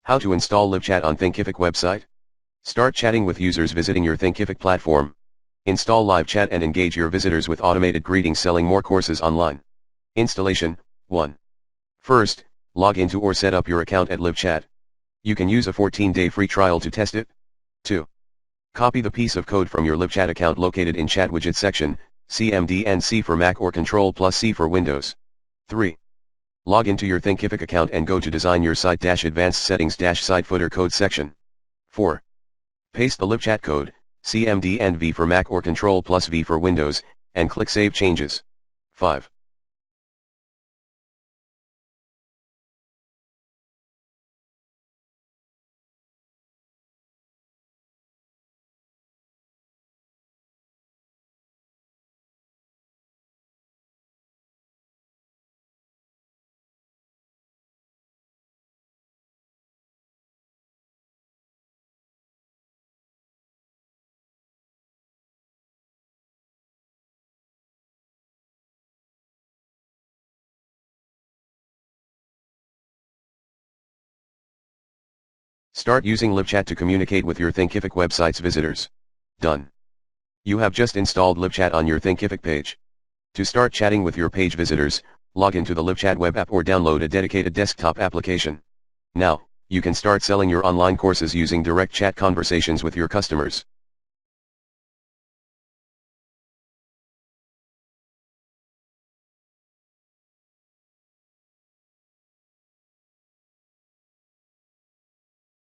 How to install LiveChat on Thinkific website? Start chatting with users visiting your Thinkific platform. Install LiveChat and engage your visitors with automated greetings selling more courses online. Installation 1. First, log into or set up your account at LiveChat. You can use a 14-day free trial to test it. 2. Copy the piece of code from your LiveChat account located in Chat Widget section, CMD and C for Mac or Ctrl+C for Windows. 3. Log into your Thinkific account and go to Design Your Site-Advanced Settings-Site Footer Code section. 4. Paste the LiveChat code, CMD and V for Mac or Ctrl+V for Windows, and click Save Changes. 5. Start using LiveChat to communicate with your Thinkific website's visitors. Done. You have just installed LiveChat on your Thinkific page. To start chatting with your page visitors, log into the LiveChat web app or download a dedicated desktop application. Now, you can start selling your online courses using direct chat conversations with your customers.